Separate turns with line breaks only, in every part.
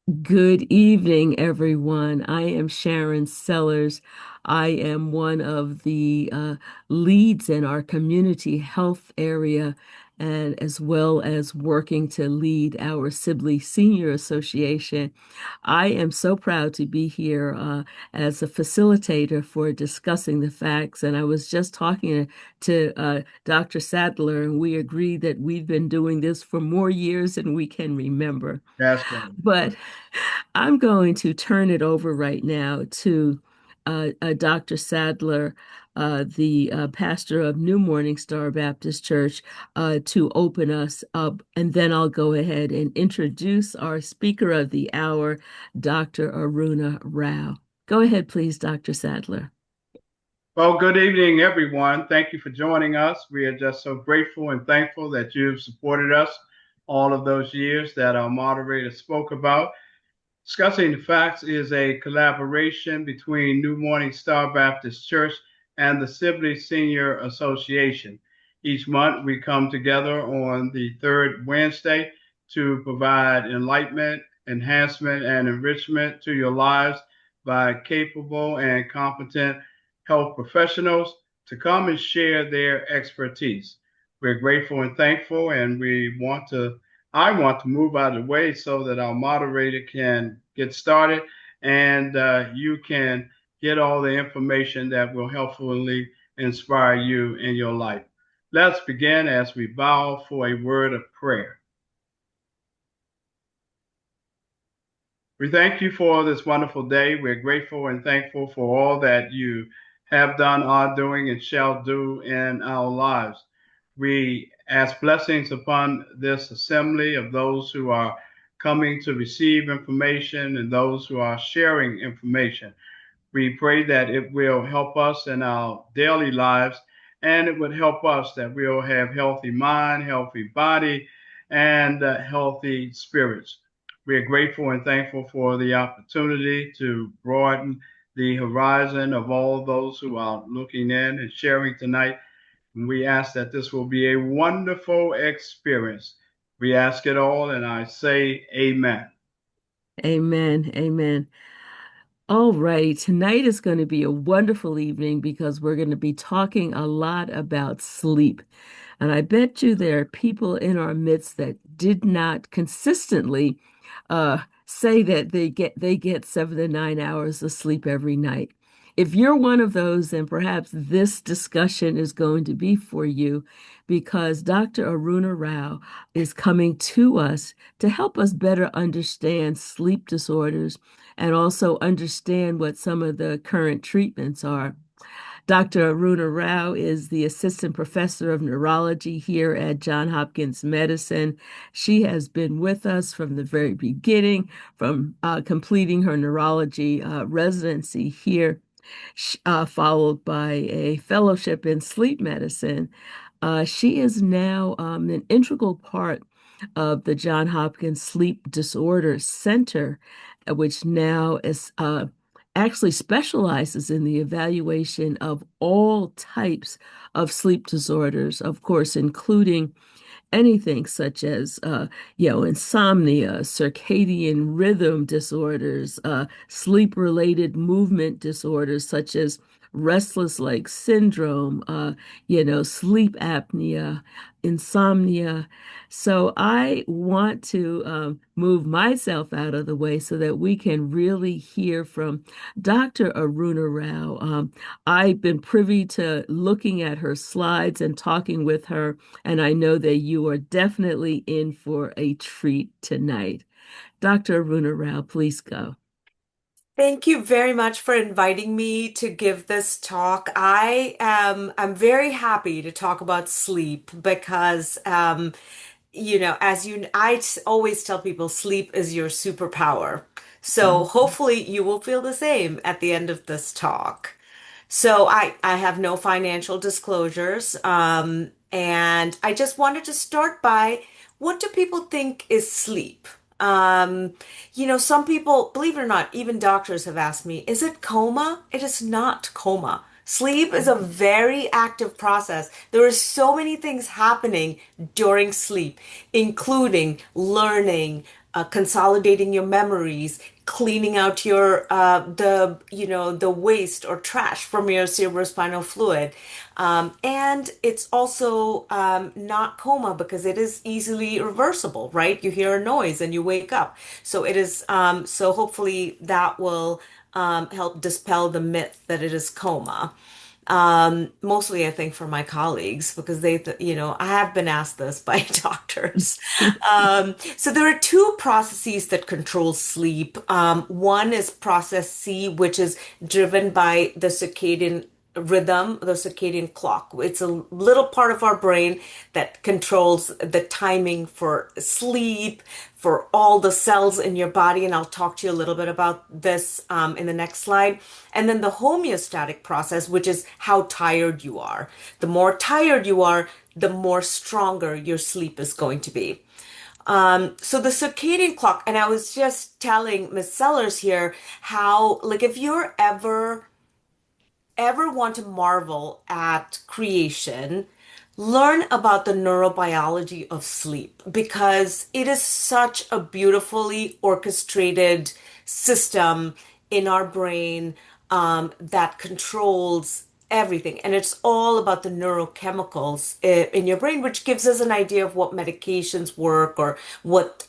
Good evening, everyone. I am Sharon Sellers. I am one of the leads in our community health area, and as well as working to lead our Sibley Senior Association. I am so proud to be here as a facilitator for discussing the facts. And I was just talking to Dr. Sadler, and we agreed that we've been doing this for more years than we can remember.
That's right.
But I'm going to turn it over right now to Dr. Sadler, the pastor of New Morning Star Baptist Church, to open us up. And then I'll go ahead and introduce our speaker of the hour, Dr. Aruna Rao. Go ahead, please, Dr. Sadler.
Well, good evening, everyone. Thank you for joining us. We are just so grateful and thankful that you've supported us all of those years that our moderator spoke about. Discussing the Facts is a collaboration between New Morning Star Baptist Church and the Sibley Senior Association. Each month, we come together on the third Wednesday to provide enlightenment, enhancement, and enrichment to your lives by capable and competent health professionals to come and share their expertise. We're grateful and thankful, and I want to move out of the way so that our moderator can get started and you can get all the information that will helpfully inspire you in your life. Let's begin as we bow for a word of prayer. We thank you for this wonderful day. We're grateful and thankful for all that you have done, are doing, and shall do in our lives. We ask blessings upon this assembly of those who are coming to receive information and those who are sharing information. We pray that it will help us in our daily lives and it would help us that we'll have healthy mind, healthy body, and healthy spirits. We are grateful and thankful for the opportunity to broaden the horizon of all those who are looking in and sharing tonight. And we ask that this will be a wonderful experience. We ask it all, and I say amen.
Amen. Amen. All right. Tonight is going to be a wonderful evening because we're going to be talking a lot about sleep. And I bet you there are people in our midst that did not consistently say that they get 7 to 9 hours of sleep every night. If you're one of those, then perhaps this discussion is going to be for you because Dr. Aruna Rao is coming to us to help us better understand sleep disorders and also understand what some of the current treatments are. Dr. Aruna Rao is the assistant professor of neurology here at Johns Hopkins Medicine. She has been with us from the very beginning, from completing her neurology residency here, followed by a fellowship in sleep medicine. She is now an integral part of the Johns Hopkins Sleep Disorders Center, which now is actually specializes in the evaluation of all types of sleep disorders, of course, including anything such as insomnia, circadian rhythm disorders, sleep-related movement disorders such as restless leg syndrome, sleep apnea, insomnia. So I want to move myself out of the way so that we can really hear from Dr. Aruna Rao. I've been privy to looking at her slides and talking with her, and I know that you are definitely in for a treat tonight. Dr. Aruna Rao, please go.
Thank you very much for inviting me to give this talk. I'm very happy to talk about sleep because always tell people sleep is your superpower. So
Mhm.
hopefully you will feel the same at the end of this talk. So I have no financial disclosures. And I just wanted to start by what do people think is sleep? Um, some people, believe it or not, even doctors have asked me, is it coma? It is not coma. Sleep is a very active process. There are so many things happening during sleep, including learning, consolidating your memories, cleaning out your the waste or trash from your cerebrospinal fluid. And it's also not coma because it is easily reversible, right? You hear a noise and you wake up. So it is so hopefully that will help dispel the myth that it is coma. Mostly I think for my colleagues because I have been asked this by doctors. So there are two processes that control sleep. One is process C, which is driven by the circadian rhythm, the circadian clock. It's a little part of our brain that controls the timing for sleep, for all the cells in your body. And I'll talk to you a little bit about this in the next slide. And then the homeostatic process, which is how tired you are. The more tired you are, the more stronger your sleep is going to be. So the circadian clock, and I was just telling Miss Sellers here how, like, if you're ever want to marvel at creation, learn about the neurobiology of sleep because it is such a beautifully orchestrated system in our brain that controls everything. And it's all about the neurochemicals in your brain, which gives us an idea of what medications work or what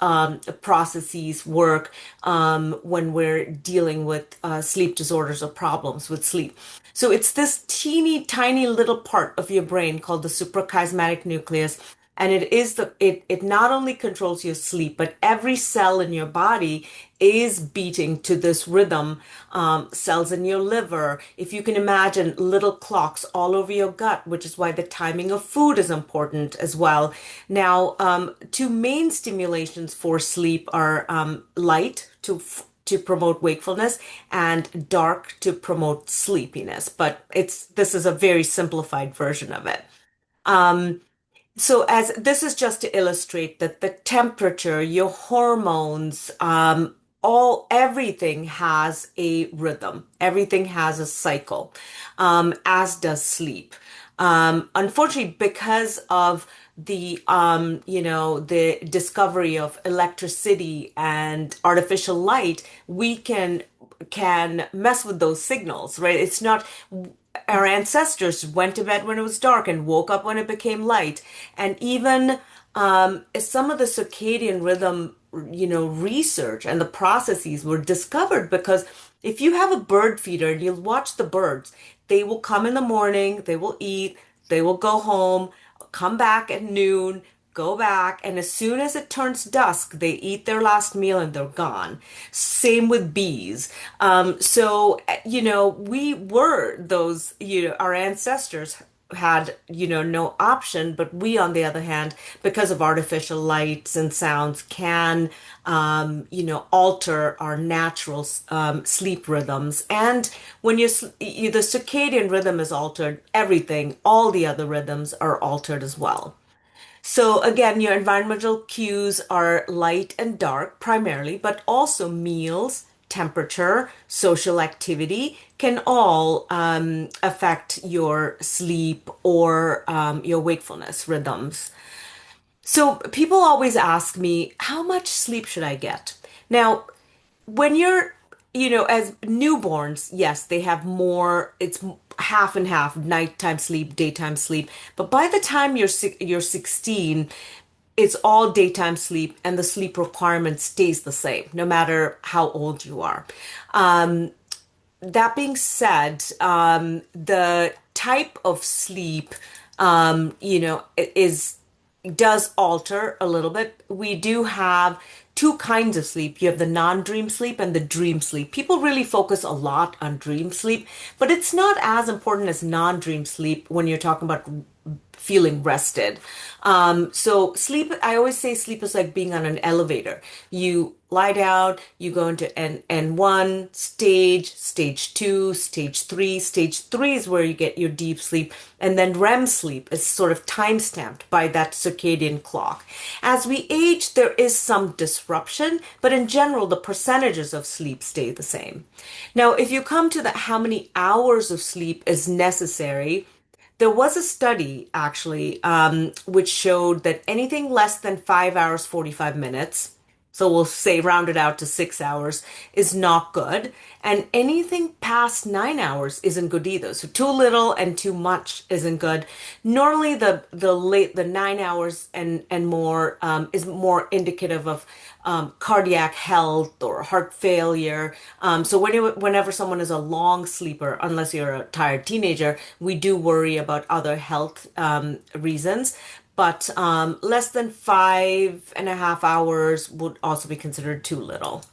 processes work when we're dealing with sleep disorders or problems with sleep. So it's this teeny tiny little part of your brain called the suprachiasmatic nucleus. And it not only controls your sleep, but every cell in your body is beating to this rhythm. Cells in your liver, if you can imagine little clocks all over your gut, which is why the timing of food is important as well. Now, two main stimulations for sleep are light to promote wakefulness and dark to promote sleepiness. But this is a very simplified version of it. Um, so as this is just to illustrate that the temperature, your hormones, everything has a rhythm. Everything has a cycle, as does sleep. Unfortunately, because of the discovery of electricity and artificial light, we can mess with those signals, right? It's not our ancestors went to bed when it was dark and woke up when it became light. And even some of the circadian rhythm, research and the processes were discovered because if you have a bird feeder and you'll watch the birds, they will come in the morning, they will eat, they will go home, come back at noon, go back, and as soon as it turns dusk, they eat their last meal and they're gone. Same with bees. We were those, our ancestors had, no option, but we, on the other hand, because of artificial lights and sounds, can, alter our natural sleep rhythms. And when the circadian rhythm is altered, everything, all the other rhythms are altered as well. So again, your environmental cues are light and dark primarily, but also meals, temperature, social activity can all affect your sleep or your wakefulness rhythms. So people always ask me, how much sleep should I get? Now, when you're, as newborns, yes, they have more, it's half and half, nighttime sleep, daytime sleep. But by the time you're 16, it's all daytime sleep and the sleep requirement stays the same, no matter how old you are. That being said, the type of sleep, is does alter a little bit. We do have two kinds of sleep. You have the non-dream sleep and the dream sleep. People really focus a lot on dream sleep, but it's not as important as non-dream sleep when you're talking about feeling rested. So sleep, I always say sleep is like being on an elevator. You lie down, you go into N1 stage, stage two, stage three. Stage three is where you get your deep sleep. And then REM sleep is sort of time stamped by that circadian clock. As we age, there is some disruption, but in general, the percentages of sleep stay the same. Now, if you come to how many hours of sleep is necessary, there was a study actually which showed that anything less than 5 hours, 45 minutes So we'll say round it out to 6 hours is not good. And anything past 9 hours isn't good either. So too little and too much isn't good. Normally the 9 hours and more is more indicative of cardiac health or heart failure. So whenever someone is a long sleeper, unless you're a tired teenager, we do worry about other health reasons. But less than 5.5 hours would also be considered too little.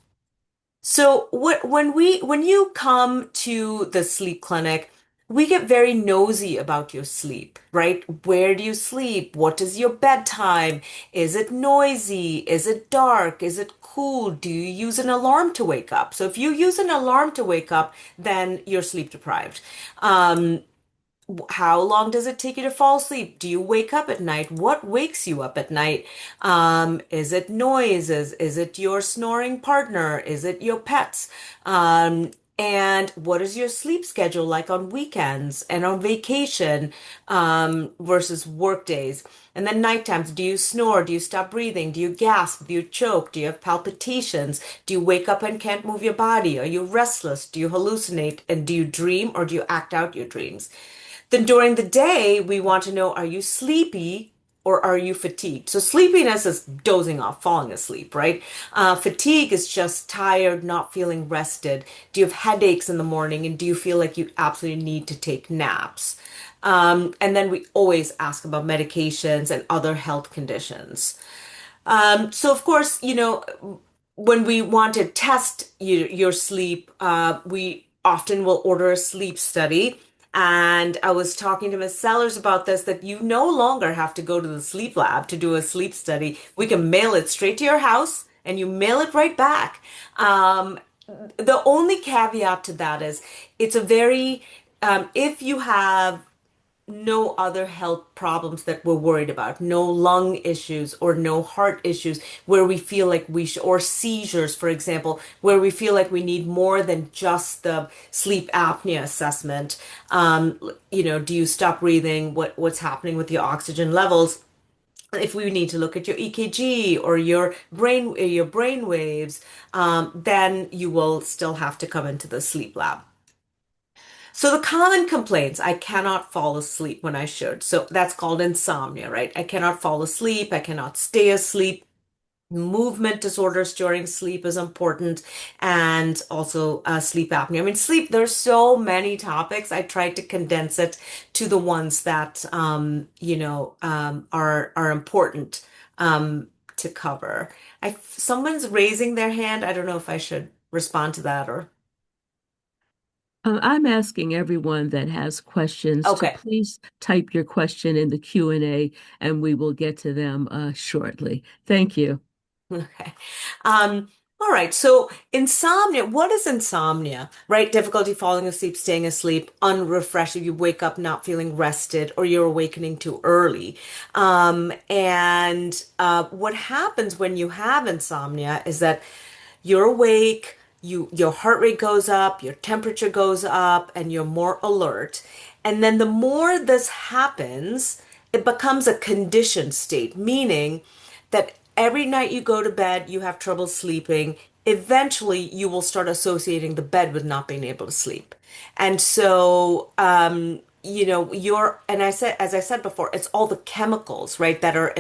So when you come to the sleep clinic, we get very nosy about your sleep, right? Where do you sleep? What is your bedtime? Is it noisy? Is it dark? Is it cool? Do you use an alarm to wake up? So if you use an alarm to wake up, then you're sleep deprived. Um, how long does it take you to fall asleep? Do you wake up at night? What wakes you up at night? Is it noises? Is it your snoring partner? Is it your pets? And what is your sleep schedule like on weekends and on vacation, versus work days? And then night times, do you snore? Do you stop breathing? Do you gasp? Do you choke? Do you have palpitations? Do you wake up and can't move your body? Are you restless? Do you hallucinate? And do you dream or do you act out your dreams? Then during the day, we want to know, are you sleepy or are you fatigued? So sleepiness is dozing off, falling asleep, right? Fatigue is just tired, not feeling rested. Do you have headaches in the morning and do you feel like you absolutely need to take naps? And then we always ask about medications and other health conditions. So of course, when we want to test your sleep, we often will order a sleep study. And I was talking to Ms. Sellers about this, that you no longer have to go to the sleep lab to do a sleep study. We can mail it straight to your house and you mail it right back. The only caveat to that is it's a very, if you have no other health problems that we're worried about, no lung issues or no heart issues where we feel like we should, or seizures, for example, where we feel like we need more than just the sleep apnea assessment. Do you stop breathing? What's happening with your oxygen levels? If we need to look at your EKG or your brain waves, then you will still have to come into the sleep lab. So the common complaints, I cannot fall asleep when I should. So that's called insomnia, right? I cannot fall asleep. I cannot stay asleep. Movement disorders during sleep is important, and also sleep apnea. I mean, sleep, there's so many topics. I tried to condense it to the ones that, are important to cover. Someone's raising their hand. I don't know if I should respond to that or.
I'm asking everyone that has questions to
Okay.
please type your question in the Q&A and we will get to them shortly. Thank you.
Okay. All right. So insomnia, what is insomnia, right? Difficulty falling asleep, staying asleep, unrefreshed. You wake up not feeling rested or you're awakening too early. And what happens when you have insomnia is that you're awake, your heart rate goes up, your temperature goes up, and you're more alert. And then the more this happens, it becomes a conditioned state, meaning that every night you go to bed, you have trouble sleeping. Eventually, you will start associating the bed with not being able to sleep. And so, and as I said before, it's all the chemicals, right, that are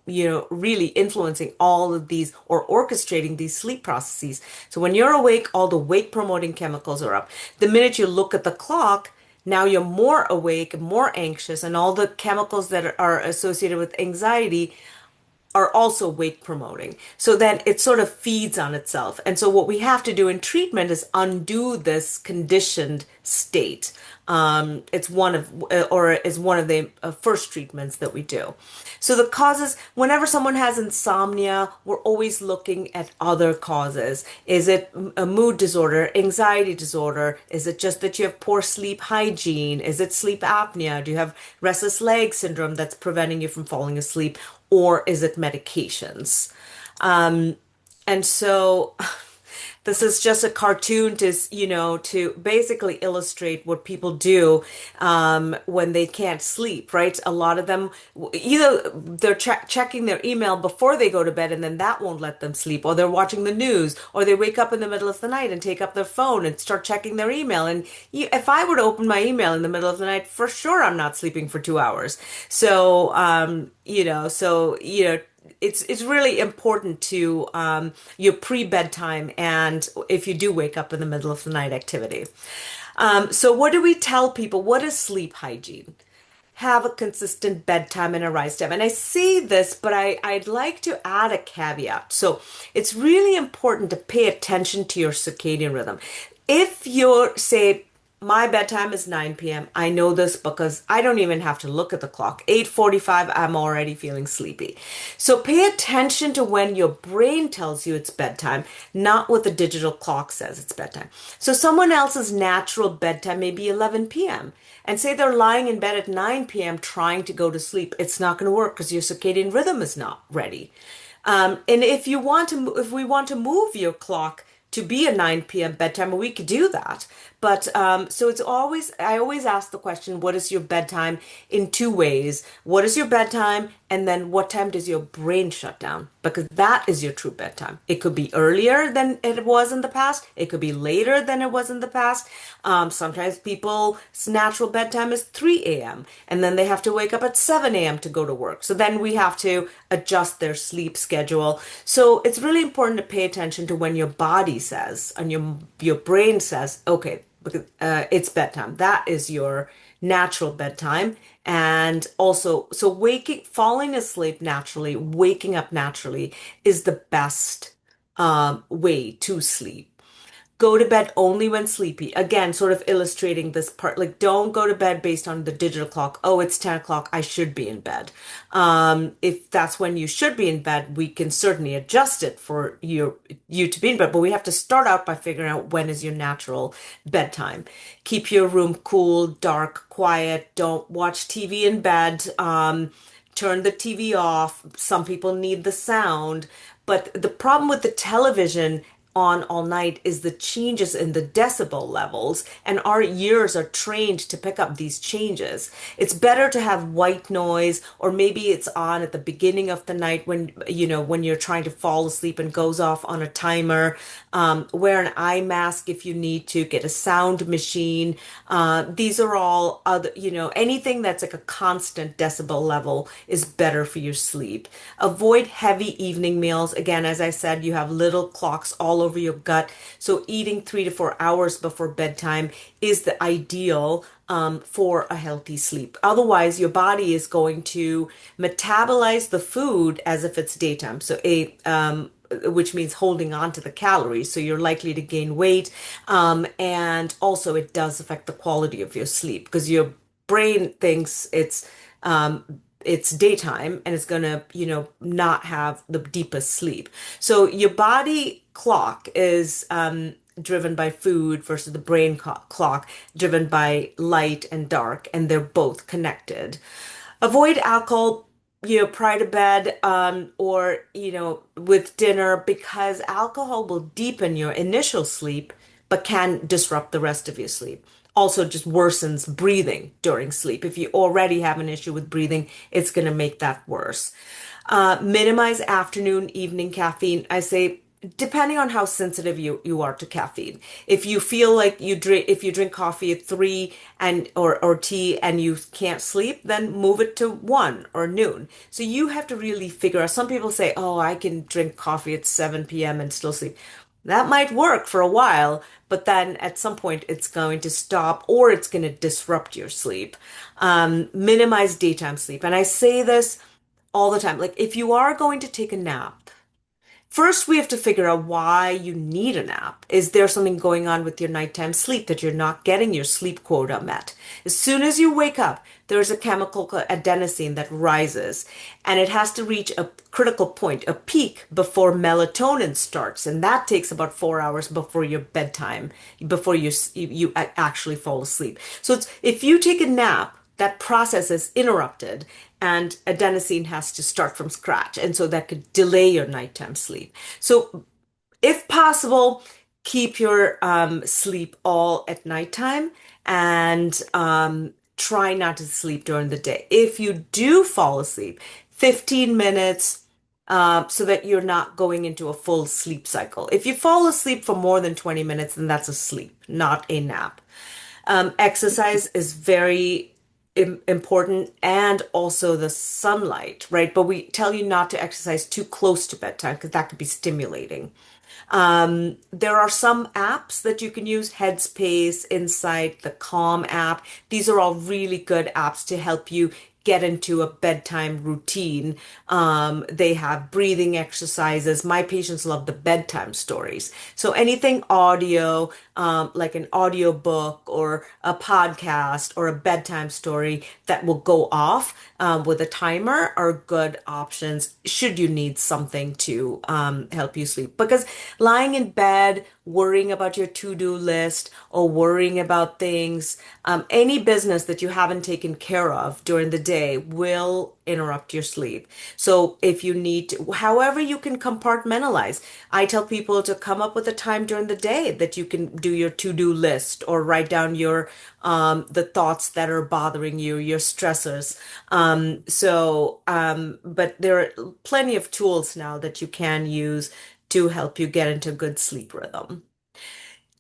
really influencing all of these or orchestrating these sleep processes. So when you're awake, all the wake promoting chemicals are up. The minute you look at the clock, now you're more awake, more anxious, and all the chemicals that are associated with anxiety are also wake promoting. So then it sort of feeds on itself. And so what we have to do in treatment is undo this conditioned state. It's one of, or is one of the first treatments that we do. So the causes, whenever someone has insomnia, we're always looking at other causes. Is it a mood disorder, anxiety disorder? Is it just that you have poor sleep hygiene? Is it sleep apnea? Do you have restless leg syndrome that's preventing you from falling asleep? Or is it medications? And so This is just a cartoon to, to basically illustrate what people do when they can't sleep, right? A lot of them, either they're checking their email before they go to bed, and then that won't let them sleep, or they're watching the news, or they wake up in the middle of the night and take up their phone and start checking their email. And if I were to open my email in the middle of the night, for sure I'm not sleeping for 2 hours. So, it's really important to your pre-bedtime and if you do wake up in the middle of the night activity. So what do we tell people? What is sleep hygiene? Have a consistent bedtime and a rise time. And I say this, but I'd like to add a caveat. So it's really important to pay attention to your circadian rhythm. If you're, say, my bedtime is 9 p.m. I know this because I don't even have to look at the clock. 8:45, I'm already feeling sleepy. So pay attention to when your brain tells you it's bedtime, not what the digital clock says it's bedtime. So someone else's natural bedtime may be 11 p.m. and say they're lying in bed at 9 p.m. trying to go to sleep. It's not going to work because your circadian rhythm is not ready. And if we want to move your clock to be a 9 p.m. bedtime, we could do that. But so I always ask the question, what is your bedtime in two ways? What is your bedtime? And then what time does your brain shut down? Because that is your true bedtime. It could be earlier than it was in the past. It could be later than it was in the past. Sometimes people's natural bedtime is 3 a.m. and then they have to wake up at 7 a.m. to go to work. So then we have to adjust their sleep schedule. So it's really important to pay attention to when your body says and your brain says, okay, it's bedtime. That is your natural bedtime. And also, so falling asleep naturally, waking up naturally is the best way to sleep. Go to bed only when sleepy. Again, sort of illustrating this part. Like, don't go to bed based on the digital clock. Oh, it's 10 o'clock. I should be in bed. If that's when you should be in bed, we can certainly adjust it for you to be in bed. But we have to start out by figuring out when is your natural bedtime. Keep your room cool, dark, quiet. Don't watch TV in bed. Turn the TV off. Some people need the sound. But the problem with the television on all night is the changes in the decibel levels, and our ears are trained to pick up these changes. It's better to have white noise, or maybe it's on at the beginning of the night when you're trying to fall asleep and goes off on a timer. Wear an eye mask if you need to. Get a sound machine. These are all other, anything that's like a constant decibel level is better for your sleep. Avoid heavy evening meals. Again, as I said, you have little clocks all over your gut. So eating 3 to 4 hours before bedtime is the ideal for a healthy sleep. Otherwise, your body is going to metabolize the food as if it's daytime. So which means holding on to the calories. So you're likely to gain weight. And also it does affect the quality of your sleep because your brain thinks it's daytime and it's going to, not have the deepest sleep. So your body clock is driven by food versus the brain clock driven by light and dark, and they're both connected. Avoid alcohol, prior to bed, or, with dinner, because alcohol will deepen your initial sleep, but can disrupt the rest of your sleep. Also just worsens breathing during sleep. If you already have an issue with breathing, it's going to make that worse. Minimize afternoon, evening caffeine. I say, depending on how sensitive you are to caffeine. If you feel like if you drink coffee at 3 or tea and you can't sleep, then move it to 1 or noon. So you have to really figure out. Some people say, oh, I can drink coffee at 7 p.m. and still sleep. That might work for a while, but then at some point it's going to stop or it's going to disrupt your sleep. Minimize daytime sleep. And I say this all the time. Like, if you are going to take a nap, first, we have to figure out why you need a nap. Is there something going on with your nighttime sleep that you're not getting your sleep quota met? As soon as you wake up, there's a chemical called adenosine that rises, and it has to reach a critical point, a peak, before melatonin starts, and that takes about 4 hours before your bedtime, before you actually fall asleep. So if you take a nap, that process is interrupted and adenosine has to start from scratch. And so that could delay your nighttime sleep. So if possible, keep your sleep all at nighttime and try not to sleep during the day. If you do fall asleep, 15 minutes so that you're not going into a full sleep cycle. If you fall asleep for more than 20 minutes, then that's a sleep, not a nap. Exercise is very important and also the sunlight, right? But we tell you not to exercise too close to bedtime because that could be stimulating. There are some apps that you can use, Headspace, Insight, the Calm app. These are all really good apps to help you get into a bedtime routine. They have breathing exercises. My patients love the bedtime stories. So anything audio, like an audio book or a podcast or a bedtime story that will go off with a timer are good options should you need something to help you sleep. Because lying in bed, worrying about your to-do list or worrying about things, any business that you haven't taken care of during the day will interrupt your sleep. So if you need to, however you can compartmentalize, I tell people to come up with a time during the day that you can do your to-do list or write down your the thoughts that are bothering you, your stressors. But there are plenty of tools now that you can use to help you get into good sleep rhythm.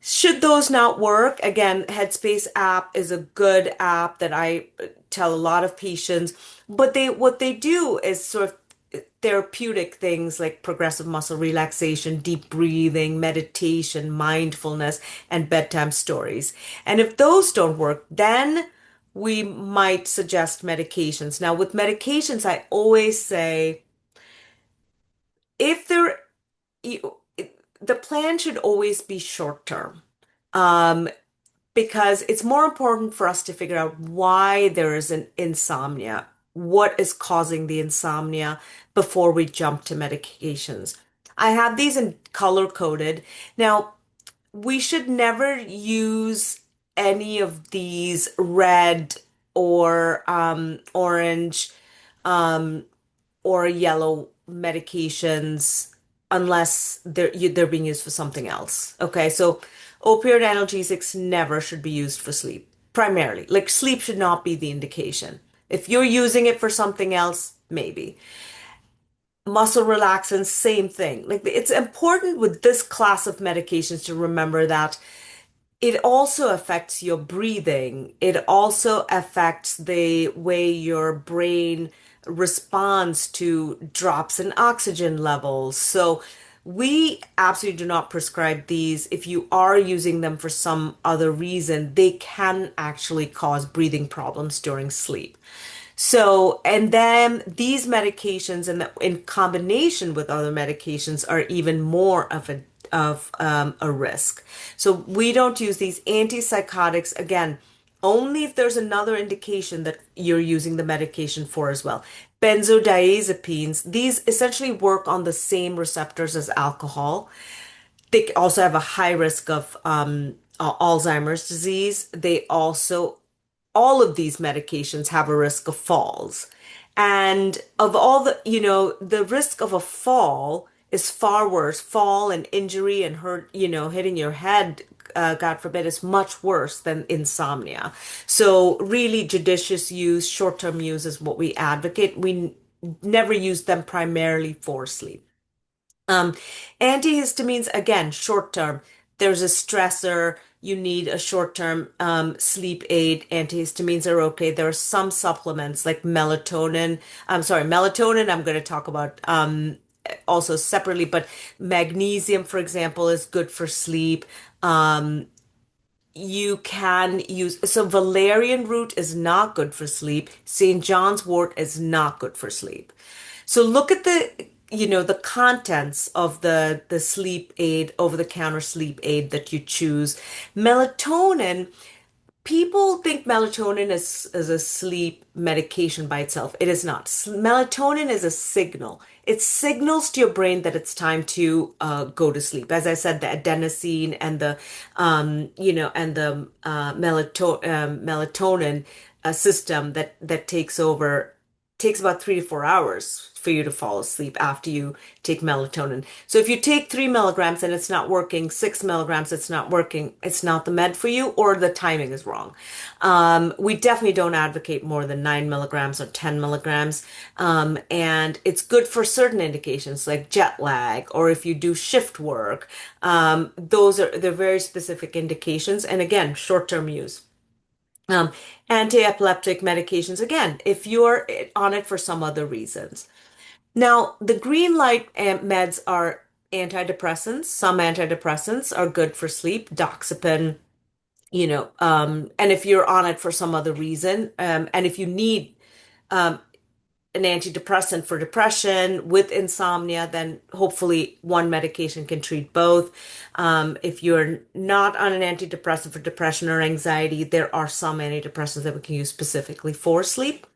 Should those not work, again, Headspace app is a good app that I tell a lot of patients, but they what they do is sort of therapeutic things like progressive muscle relaxation, deep breathing, meditation, mindfulness, and bedtime stories. And if those don't work, then we might suggest medications. Now, with medications, I always say if there you, the plan should always be short term. Um, because it's more important for us to figure out why there is an insomnia, what is causing the insomnia before we jump to medications. I have these in color coded. Now, we should never use any of these red or orange um, or yellow medications unless they're being used for something else. Okay, so opioid analgesics never should be used for sleep, primarily. Like sleep should not be the indication. If you're using it for something else, maybe. Muscle relaxants, same thing. Like it's important with this class of medications to remember that it also affects your breathing. It also affects the way your brain responds to drops in oxygen levels. So we absolutely do not prescribe these. If you are using them for some other reason, they can actually cause breathing problems during sleep. So, and then these medications and in combination with other medications are even more of a risk. So we don't use these antipsychotics again, only if there's another indication that you're using the medication for as well. Benzodiazepines, these essentially work on the same receptors as alcohol. They also have a high risk of Alzheimer's disease. They also all of these medications have a risk of falls. And of all the risk of a fall is far worse. Fall and injury and hurt, hitting your head, God forbid, is much worse than insomnia. So really judicious use, short-term use is what we advocate. We never use them primarily for sleep. Um, Antihistamines, again, short term. There's a stressor, you need a short term sleep aid. Antihistamines are okay. There are some supplements like melatonin. I'm sorry, melatonin, I'm going to talk about also separately, but magnesium, for example, is good for sleep. Um, you can use, so valerian root is not good for sleep. St. John's wort is not good for sleep. So look at the contents of the sleep aid, over the counter sleep aid that you choose. Melatonin, people think melatonin is a sleep medication by itself. It is not. Melatonin is a signal. It signals to your brain that it's time to go to sleep. As I said, the adenosine and the melatonin system that takes over. takes about 3 to 4 hours for you to fall asleep after you take melatonin. So if you take 3 milligrams and it's not working, 6 milligrams, it's not working, it's not the med for you, or the timing is wrong. We definitely don't advocate more than 9 milligrams or 10 milligrams. And it's good for certain indications like jet lag or if you do shift work. They're very specific indications. And again, short-term use. Um, Anti-epileptic medications, again, if you're on it for some other reasons. Now, the green light meds are antidepressants. Some antidepressants are good for sleep, Doxepin, and if you're on it for some other reason, and if you need um, an antidepressant for depression with insomnia, then hopefully one medication can treat both. If you're not on an antidepressant for depression or anxiety, there are some antidepressants that we can use specifically for sleep.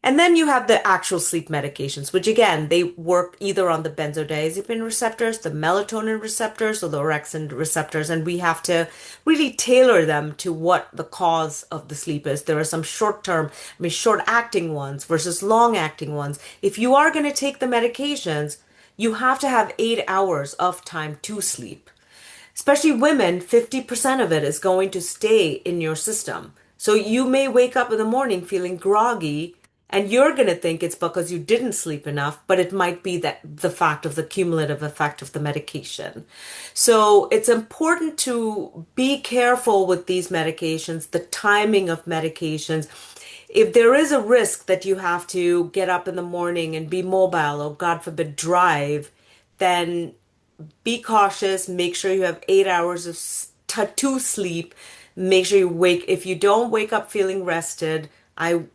And then you have the actual sleep medications, which again, they work either on the benzodiazepine receptors, the melatonin receptors, or the orexin receptors, and we have to really tailor them to what the cause of the sleep is. There are some short-acting ones versus long-acting ones. If you are going to take the medications, you have to have 8 hours of time to sleep. Especially women, 50% of it is going to stay in your system. So you may wake up in the morning feeling groggy, and you're going to think it's because you didn't sleep enough, but it might be that the fact of the cumulative effect of the medication. So it's important to be careful with these medications, the timing of medications. If there is a risk that you have to get up in the morning and be mobile or, God forbid, drive, then be cautious. Make sure you have 8 hours of to sleep. Make sure you wake. If you don't wake up feeling rested, I would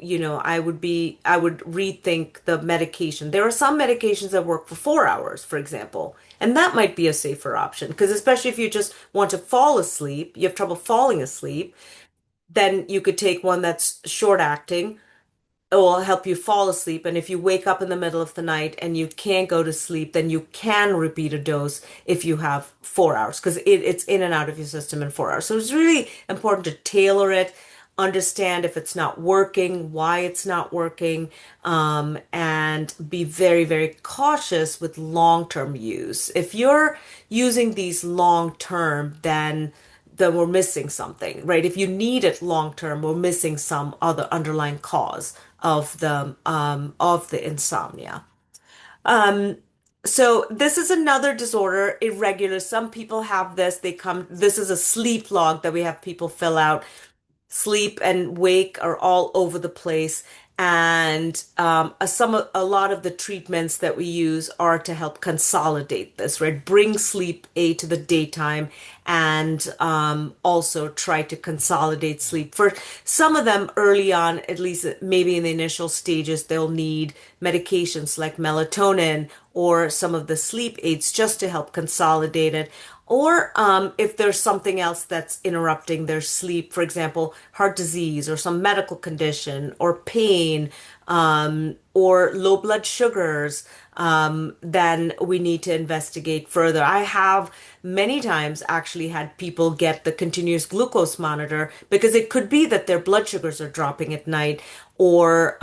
rethink the medication. There are some medications that work for 4 hours, for example, and that might be a safer option because especially if you just want to fall asleep, you have trouble falling asleep, then you could take one that's short acting. It will help you fall asleep. And if you wake up in the middle of the night and you can't go to sleep, then you can repeat a dose if you have 4 hours because it's in and out of your system in 4 hours. So it's really important to tailor it, understand if it's not working, why it's not working, and be very, very cautious with long-term use. If you're using these long-term, then we're missing something, right? If you need it long-term, we're missing some other underlying cause of the insomnia. Um, so this is another disorder, irregular. Some people have this. This is a sleep log that we have people fill out. Sleep and wake are all over the place. And a lot of the treatments that we use are to help consolidate this, right? Bring sleep to the daytime and also try to consolidate sleep. For some of them early on, at least maybe in the initial stages, they'll need medications like melatonin or some of the sleep aids just to help consolidate it. Or if there's something else that's interrupting their sleep, for example, heart disease or some medical condition or pain or low blood sugars, then we need to investigate further. I have many times actually had people get the continuous glucose monitor because it could be that their blood sugars are dropping at night or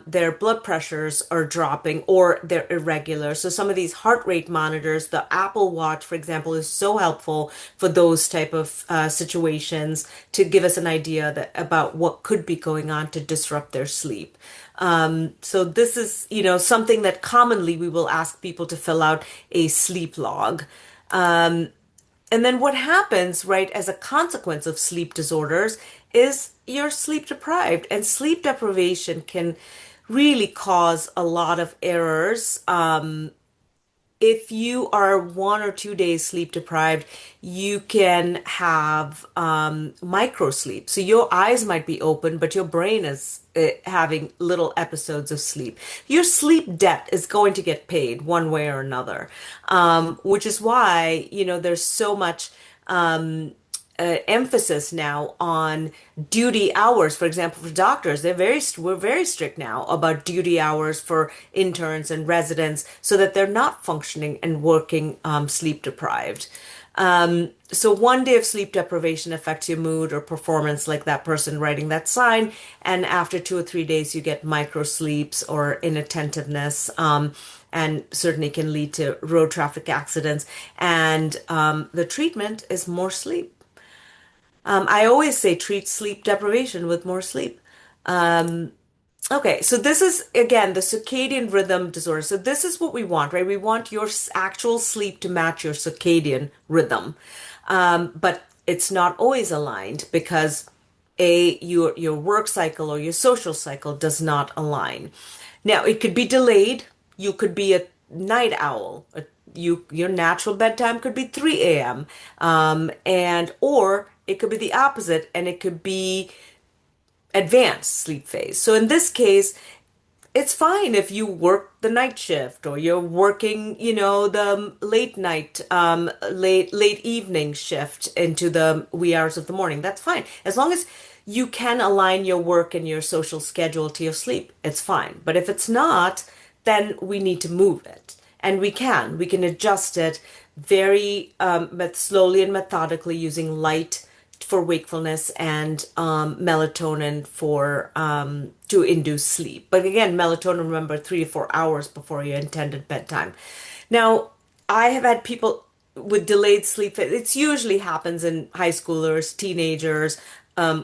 their blood pressures are dropping or they're irregular. So some of these heart rate monitors, the Apple Watch, for example, is so helpful for those type of situations to give us an idea about what could be going on to disrupt their sleep. So this is, something that commonly we will ask people to fill out a sleep log. And then what happens, right, as a consequence of sleep disorders is you're sleep deprived, and sleep deprivation can really cause a lot of errors. If you are 1 or 2 days sleep deprived, you can have micro sleep. So your eyes might be open, but your brain is having little episodes of sleep. Your sleep debt is going to get paid one way or another, which is why, there's so much emphasis now on duty hours. For example, for doctors, we're very strict now about duty hours for interns and residents so that they're not functioning and working sleep deprived. So one day of sleep deprivation affects your mood or performance, like that person writing that sign. And after 2 or 3 days, you get micro sleeps or inattentiveness, and certainly can lead to road traffic accidents. And the treatment is more sleep. I always say treat sleep deprivation with more sleep. Okay, so this is again the circadian rhythm disorder. So this is what we want, right? We want your actual sleep to match your circadian rhythm, but it's not always aligned because your work cycle or your social cycle does not align. Now it could be delayed. You could be a night owl. Your natural bedtime could be 3 a.m. And or it could be the opposite, and it could be advanced sleep phase. So in this case, it's fine if you work the night shift or you're working, the late night, late evening shift into the wee hours of the morning. That's fine. As long as you can align your work and your social schedule to your sleep, it's fine. But if it's not, then we need to move it. And we can adjust it very slowly and methodically using light for wakefulness and melatonin for to induce sleep. But again, melatonin, remember, 3 to 4 hours before your intended bedtime. Now, I have had people with delayed sleep. It usually happens in high schoolers, teenagers,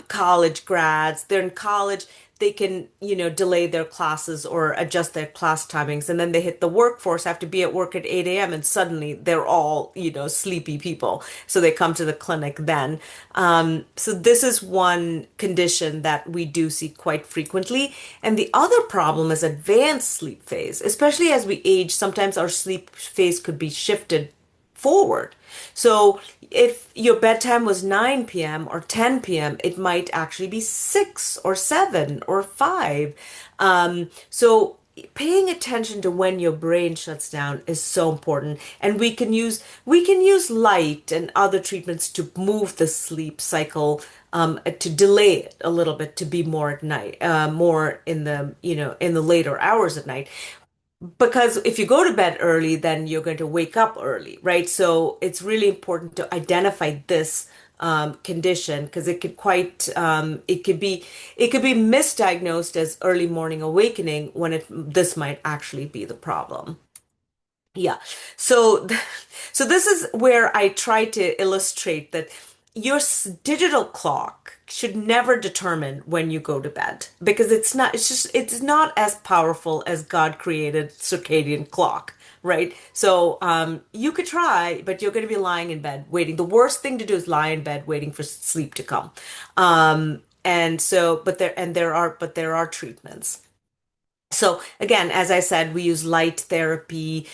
college grads. They're in college. They can, delay their classes or adjust their class timings. And then they hit the workforce, have to be at work at 8 a.m. And suddenly they're all, sleepy people. So they come to the clinic then. So this is one condition that we do see quite frequently. And the other problem is advanced sleep phase, especially as we age. Sometimes our sleep phase could be shifted forward. So if your bedtime was 9 p.m. or 10 p.m., it might actually be 6 or 7 or 5. So paying attention to when your brain shuts down is so important. And we can use light and other treatments to move the sleep cycle, to delay it a little bit, to be more at night, more in the later hours at night. Because if you go to bed early, then you're going to wake up early, right? So it's really important to identify this condition because it could be misdiagnosed as early morning awakening when this might actually be the problem. Yeah. So, so this is where I try to illustrate that your digital clock should never determine when you go to bed because it's not as powerful as God created circadian clock, right? So, you could try, but you're going to be lying in bed waiting. The worst thing to do is lie in bed waiting for sleep to come. And so, but there are treatments. So again, as I said, we use light therapy,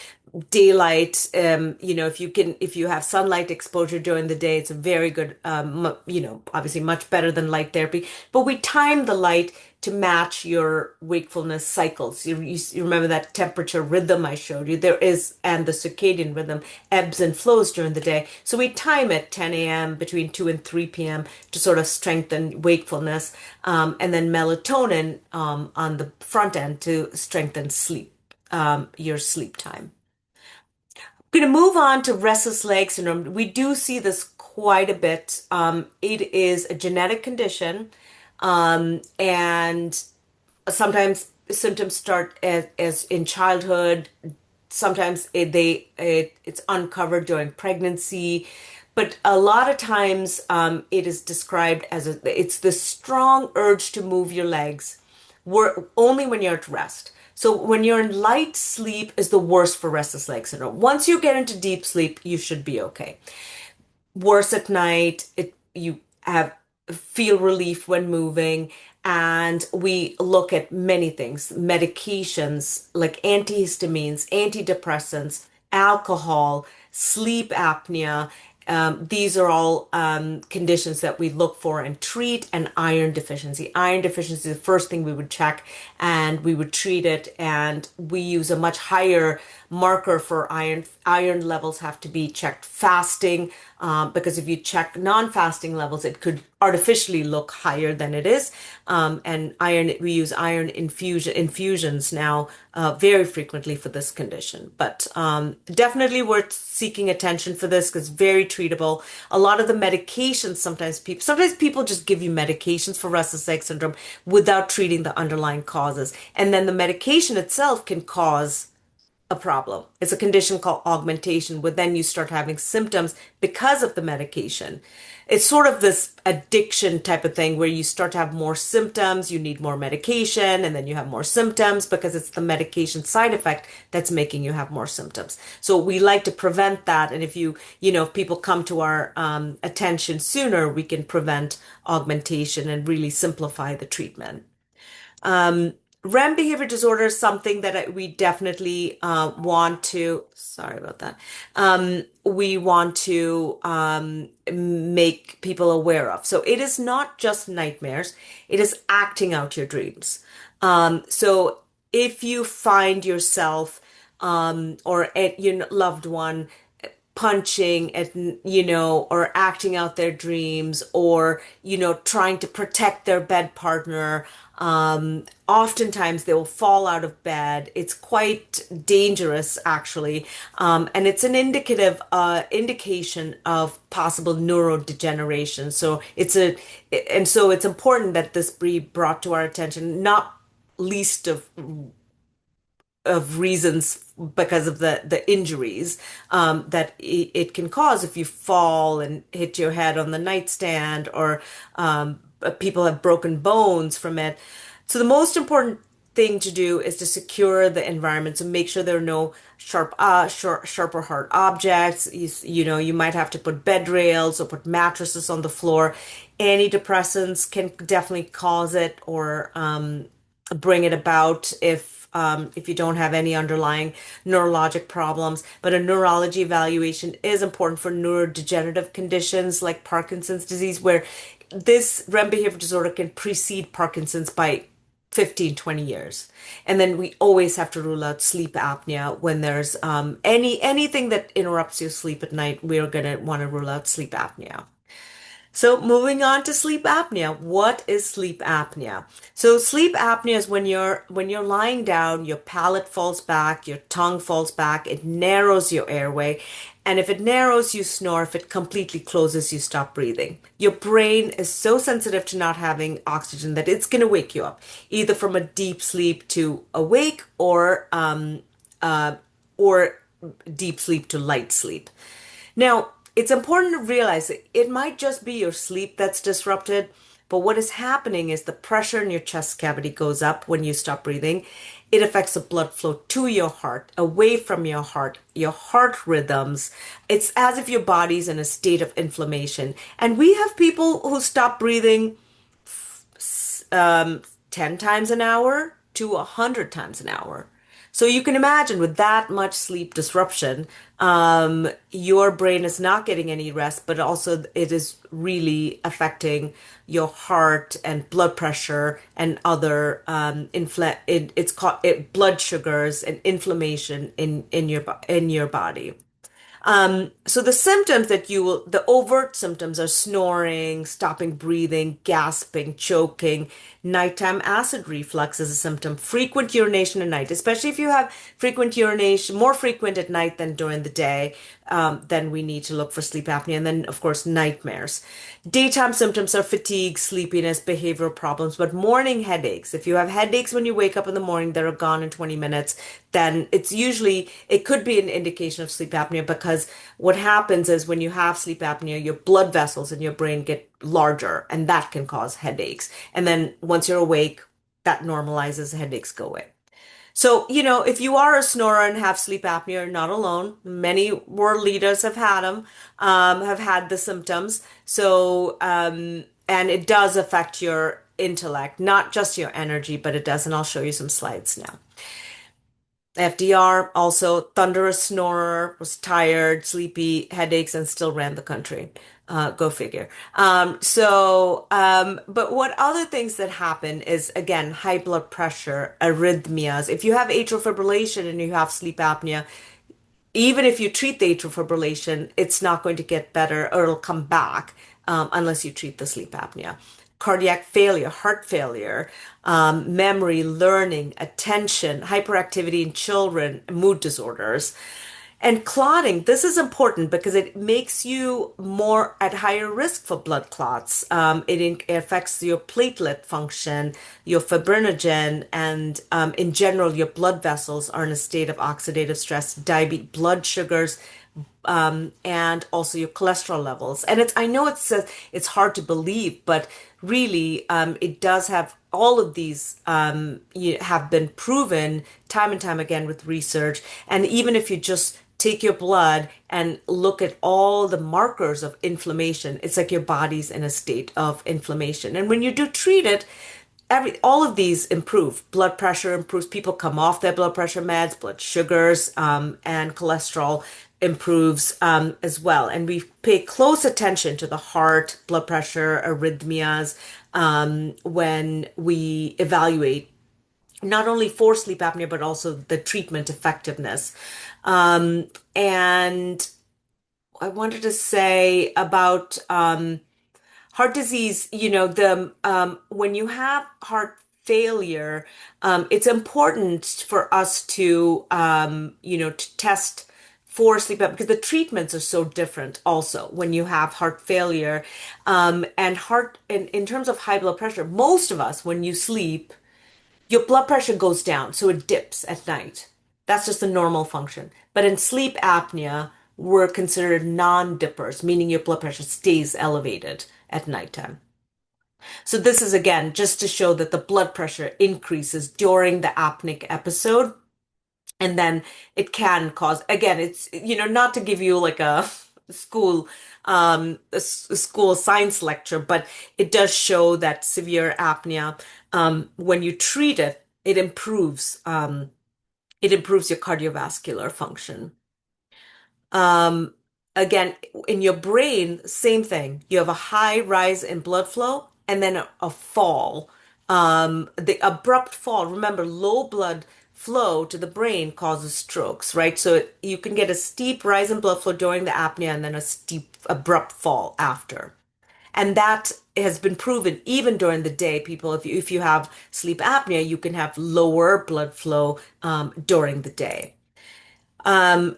daylight. If you have sunlight exposure during the day, it's a very good, obviously much better than light therapy. But we time the light to match your wakefulness cycles. You remember that temperature rhythm I showed you? And the circadian rhythm ebbs and flows during the day. So we time it 10 a.m. between 2 and 3 p.m. to sort of strengthen wakefulness, and then melatonin on the front end to strengthen sleep, your sleep time. Going to move on to restless leg syndrome. We do see this quite a bit. It is a genetic condition, and sometimes symptoms start as in childhood. Sometimes it's uncovered during pregnancy, but a lot of times it is described as it's the strong urge to move your legs only when you're at rest. So when you're in light sleep is the worst for restless leg syndrome. Once you get into deep sleep, you should be okay. Worse at night, you have feel relief when moving, and we look at many things, medications like antihistamines, antidepressants, alcohol, sleep apnea. These are all conditions that we look for and treat, and iron deficiency. Iron deficiency is the first thing we would check, and we would treat it, and we use a much higher marker for iron. Iron levels have to be checked fasting, because if you check non-fasting levels, it could artificially look higher than it is. And we use iron infusions now very frequently for this condition. But definitely worth seeking attention for this because very treatable. A lot of the medications sometimes people just give you medications for restless leg syndrome without treating the underlying causes. And then the medication itself can cause a problem. It's a condition called augmentation, where then you start having symptoms because of the medication. It's sort of this addiction type of thing where you start to have more symptoms, you need more medication, and then you have more symptoms because it's the medication side effect that's making you have more symptoms. So we like to prevent that. And if people come to our attention sooner, we can prevent augmentation and really simplify the treatment. Um, REM behavior disorder is something that we definitely want to, sorry about that, we want to make people aware of. So it is not just nightmares, it is acting out your dreams. So if you find yourself or your loved one punching at, or acting out their dreams or, trying to protect their bed partner. Oftentimes they will fall out of bed. It's quite dangerous, actually. And it's an indication of possible neurodegeneration. So it's important that this be brought to our attention, not least of reasons because of the injuries that it can cause if you fall and hit your head on the nightstand or people have broken bones from it. So the most important thing to do is to secure the environment. So make sure there are no sharp or hard objects. You might have to put bed rails or put mattresses on the floor. Antidepressants can definitely cause it or bring it about if you don't have any underlying neurologic problems. But a neurology evaluation is important for neurodegenerative conditions like Parkinson's disease, where this REM behavior disorder can precede Parkinson's by 15, 20 years. And then we always have to rule out sleep apnea when there's anything that interrupts your sleep at night. We're going to want to rule out sleep apnea. So moving on to sleep apnea. What is sleep apnea? So sleep apnea is when you're lying down, your palate falls back, your tongue falls back, it narrows your airway. And if it narrows, you snore. If it completely closes, you stop breathing. Your brain is so sensitive to not having oxygen that it's going to wake you up, either from a deep sleep to awake or deep sleep to light sleep. Now, it's important to realize that it might just be your sleep that's disrupted, but what is happening is the pressure in your chest cavity goes up when you stop breathing. It affects the blood flow to your heart, away from your heart rhythms. It's as if your body's in a state of inflammation. And we have people who stop breathing 10 times an hour to 100 times an hour. So you can imagine with that much sleep disruption, your brain is not getting any rest, but also it is really affecting your heart and blood pressure and other it's called blood sugars and inflammation in your body. So the overt symptoms are snoring, stopping breathing, gasping, choking. Nighttime acid reflux is a symptom. Frequent urination at night, especially if you have frequent urination, more frequent at night than during the day, then we need to look for sleep apnea. And then, of course, nightmares. Daytime symptoms are fatigue, sleepiness, behavioral problems, but morning headaches. If you have headaches when you wake up in the morning that are gone in 20 minutes, then it could be an indication of sleep apnea because what happens is when you have sleep apnea, your blood vessels in your brain get larger and that can cause headaches. And then once you're awake, that normalizes, headaches go away. So, if you are a snorer and have sleep apnea, you're not alone. Many world leaders have had them, have had the symptoms. So, and it does affect your intellect, not just your energy, but it does. And I'll show you some slides now. FDR, also thunderous snorer, was tired, sleepy, headaches, and still ran the country. Go figure. But what other things that happen is, again, high blood pressure, arrhythmias. If you have atrial fibrillation and you have sleep apnea, even if you treat the atrial fibrillation, it's not going to get better or it'll come back unless you treat the sleep apnea. cardiac failure, heart failure, memory, learning, attention, hyperactivity in children, mood disorders. And clotting, this is important because it makes you more at higher risk for blood clots. It affects your platelet function, your fibrinogen, and in general, your blood vessels are in a state of oxidative stress, diabetes, blood sugars, and also your cholesterol levels. And I know it's hard to believe, but really, it does have all of these have been proven time and time again with research. And even if you just take your blood and look at all the markers of inflammation, it's like your body's in a state of inflammation. And when you do treat it, all of these improve. Blood pressure improves. People come off their blood pressure meds, blood sugars, and cholesterol improves as well. And we pay close attention to the heart, blood pressure, arrhythmias when we evaluate not only for sleep apnea, but also the treatment effectiveness. And I wanted to say about heart disease, the when you have heart failure, it's important for us to to test for sleep apnea because the treatments are so different also when you have heart failure. And in terms of high blood pressure, most of us, when you sleep, your blood pressure goes down, so it dips at night. That's just a normal function. But in sleep apnea, we're considered non-dippers, meaning your blood pressure stays elevated at nighttime. So this is again just to show that the blood pressure increases during the apneic episode, and then it can cause, again, it's, not to give you like a school school science lecture, but it does show that severe apnea, when you treat it, it improves your cardiovascular function. Um, Again, in your brain, same thing. You have a high rise in blood flow and then a fall. The abrupt fall, remember, low blood flow to the brain causes strokes, right? So you can get a steep rise in blood flow during the apnea and then a steep, abrupt fall after. And that has been proven even during the day. People, if you have sleep apnea, you can have lower blood flow during the day. And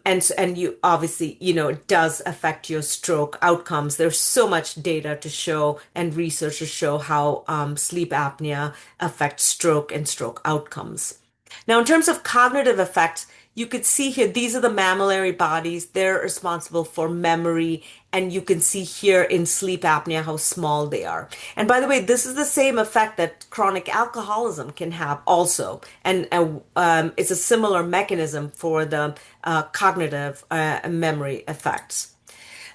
you obviously, it does affect your stroke outcomes. There's so much data to show and research to show how sleep apnea affects stroke and stroke outcomes. Now, in terms of cognitive effects, you could see here, these are the mammillary bodies. They're responsible for memory. And you can see here in sleep apnea how small they are. And by the way, this is the same effect that chronic alcoholism can have also. And it's a similar mechanism for the cognitive memory effects.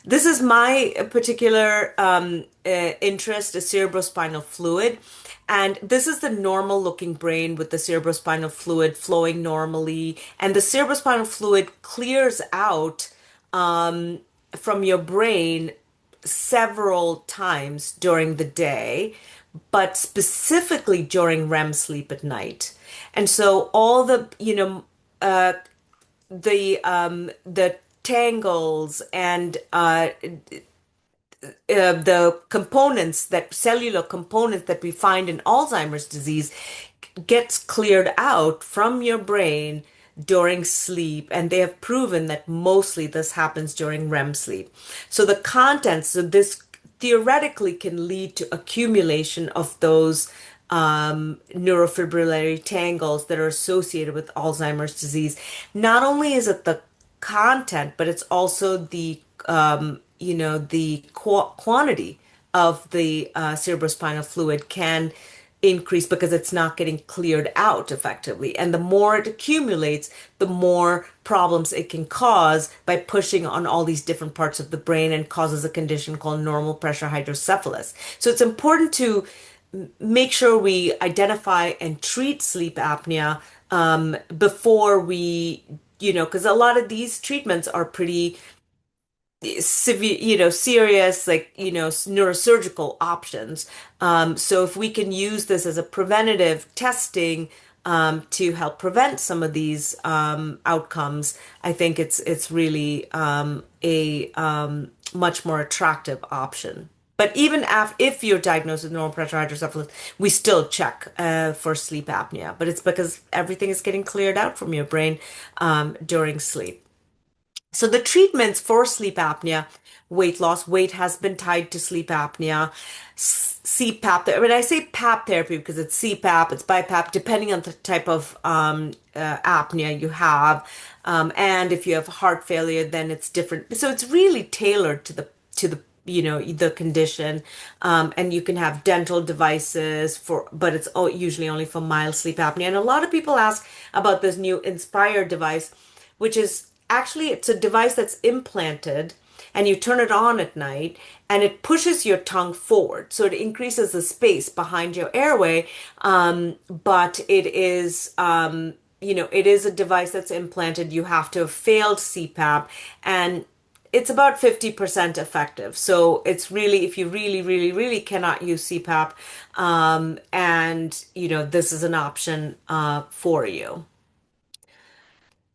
This is my particular interest, is cerebrospinal fluid. And this is the normal looking brain with the cerebrospinal fluid flowing normally. And the cerebrospinal fluid clears out from your brain several times during the day, but specifically during REM sleep at night. And so all the tangles and the components, that cellular components that we find in Alzheimer's disease, gets cleared out from your brain during sleep, and they have proven that mostly this happens during REM sleep. So the contents of this theoretically can lead to accumulation of those neurofibrillary tangles that are associated with Alzheimer's disease. Not only is it the content, but it's also the the quantity of the cerebrospinal fluid can increase because it's not getting cleared out effectively. And the more it accumulates, the more problems it can cause by pushing on all these different parts of the brain, and causes a condition called normal pressure hydrocephalus. So it's important to make sure we identify and treat sleep apnea before we, because a lot of these treatments are pretty severe, serious, like, neurosurgical options. So if we can use this as a preventative testing to help prevent some of these outcomes, I think it's really a much more attractive option. But even if you're diagnosed with normal pressure hydrocephalus, we still check for sleep apnea. But it's because everything is getting cleared out from your brain during sleep. So the treatments for sleep apnea, weight loss, weight has been tied to sleep apnea. CPAP, when I say PAP therapy, because it's CPAP, it's BiPAP, depending on the type of apnea you have. And if you have heart failure, then it's different. So it's really tailored to the the condition. And you can have dental devices for, but it's usually only for mild sleep apnea. And a lot of people ask about this new Inspire device, which is actually it's a device that's implanted and you turn it on at night and it pushes your tongue forward. So it increases the space behind your airway. But it is, it is a device that's implanted. You have to have failed CPAP and it's about 50% effective. So it's really, if you really, really, really cannot use CPAP, this is an option for you.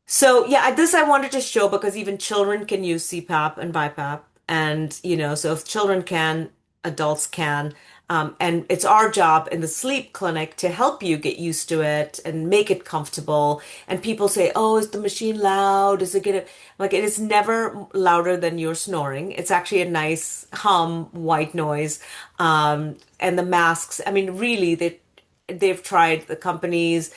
So yeah, this I wanted to show because even children can use CPAP and BiPAP, and so if children can, adults can, and it's our job in the sleep clinic to help you get used to it and make it comfortable. And people say, "Oh, is the machine loud? Is it gonna?" Like it is never louder than your snoring. It's actually a nice hum, white noise, and the masks. I mean, really, they've tried the companies.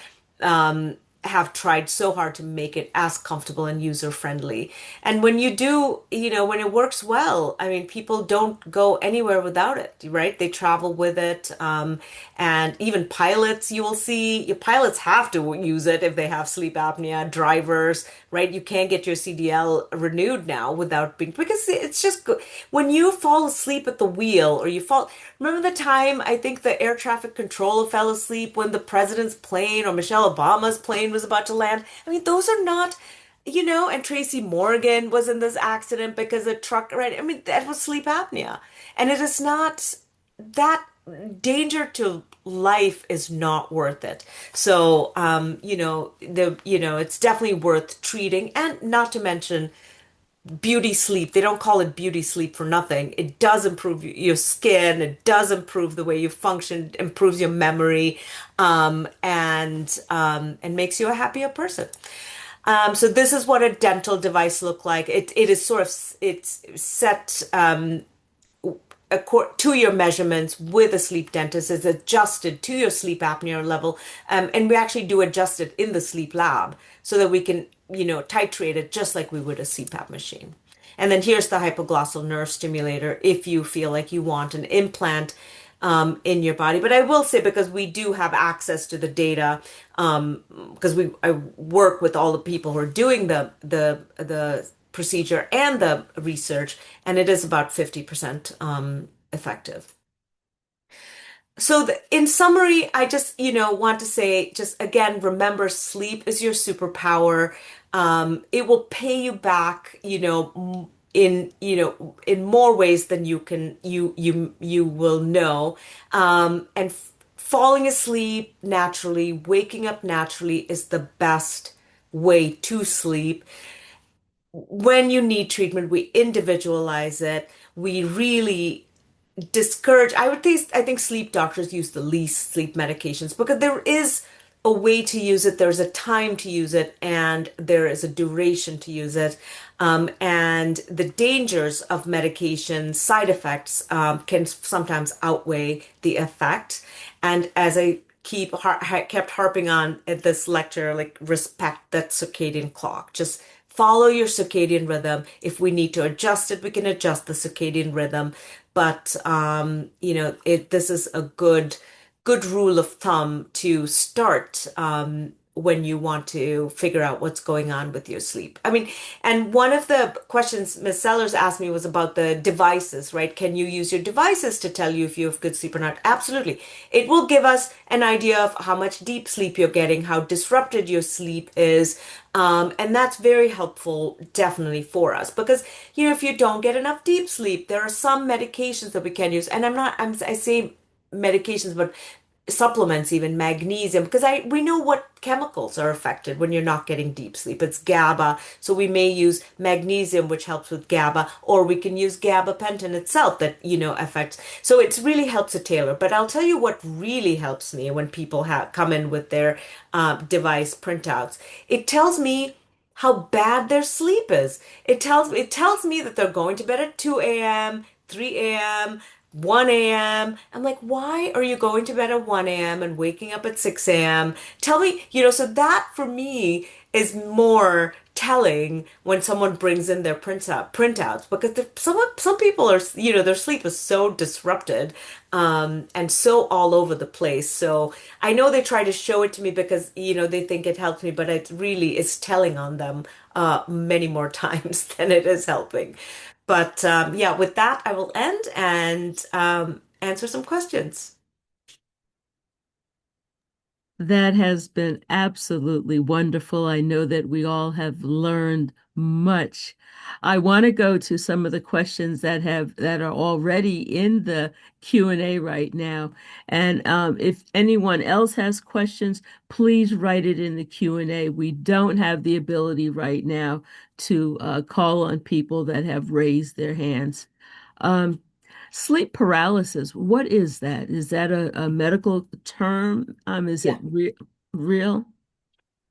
Have tried so hard to make it as comfortable and user friendly. And when you do, when it works well, I mean, people don't go anywhere without it, right? They travel with it. And even pilots, you will see, your pilots have to use it if they have sleep apnea, drivers, right? You can't get your CDL renewed now without being, because it's just, when you fall asleep at the wheel or remember the time I think the air traffic controller fell asleep when the president's plane or Michelle Obama's plane was about to land? I mean, those are not, and Tracy Morgan was in this accident because a truck, right? I mean, that was sleep apnea. And it is not that danger to life is not worth it. So, it's definitely worth treating and not to mention beauty sleep. They don't call it beauty sleep for nothing. It does improve your skin. It does improve the way you function, improves your memory, and makes you a happier person. So this is what a dental device look like. It is sort of it's set to your measurements with a sleep dentist. It's adjusted to your sleep apnea level, and we actually do adjust it in the sleep lab so that we can titrate it just like we would a CPAP machine. And then here's the hypoglossal nerve stimulator if you feel like you want an implant in your body. But I will say, because we do have access to the data, because I work with all the people who are doing the procedure and the research, and it is about 50% effective. So in summary, I just, want to say, just again, remember sleep is your superpower. It will pay you back, in more ways than you will know. And falling asleep naturally, waking up naturally is the best way to sleep. When you need treatment, we individualize it. We really discourage, I think sleep doctors use the least sleep medications because there is a way to use it, there's a time to use it, and there is a duration to use it. And the dangers of medication side effects can sometimes outweigh the effect. And as I kept harping on at this lecture, like, respect that circadian clock. Just follow your circadian rhythm. If we need to adjust it, we can adjust the circadian rhythm. But this is a good rule of thumb to start when you want to figure out what's going on with your sleep. I mean, and one of the questions Ms. Sellers asked me was about the devices, right? Can you use your devices to tell you if you have good sleep or not? Absolutely. It will give us an idea of how much deep sleep you're getting, how disrupted your sleep is. And that's very helpful, definitely, for us, because, if you don't get enough deep sleep, there are some medications that we can use. And I say medications, but supplements, even magnesium, because I we know what chemicals are affected when you're not getting deep sleep. It's GABA. So we may use magnesium, which helps with GABA, or we can use gabapentin itself that, affects. So it really helps to tailor. But I'll tell you what really helps me when people come in with their device printouts. It tells me how bad their sleep is. It tells me that they're going to bed at 2 a.m., 3 a.m., 1 a.m. I'm like, why are you going to bed at 1 a.m. and waking up at 6 a.m.? Tell me, so that for me is more telling when someone brings in their printouts because some people are, their sleep is so disrupted and so all over the place. So I know they try to show it to me because, they think it helps me, but it really is telling on them many more times than it is helping. But yeah, with that, I will end and answer some questions.
That has been absolutely wonderful. I know that we all have learned much. I want to go to some of the questions that are already in the Q&A right now. And if anyone else has questions, please write it in the Q&A. We don't have the ability right now to call on people that have raised their hands. Um, Sleep paralysis, what is that? Is that a medical term? Is
Yeah.
it real?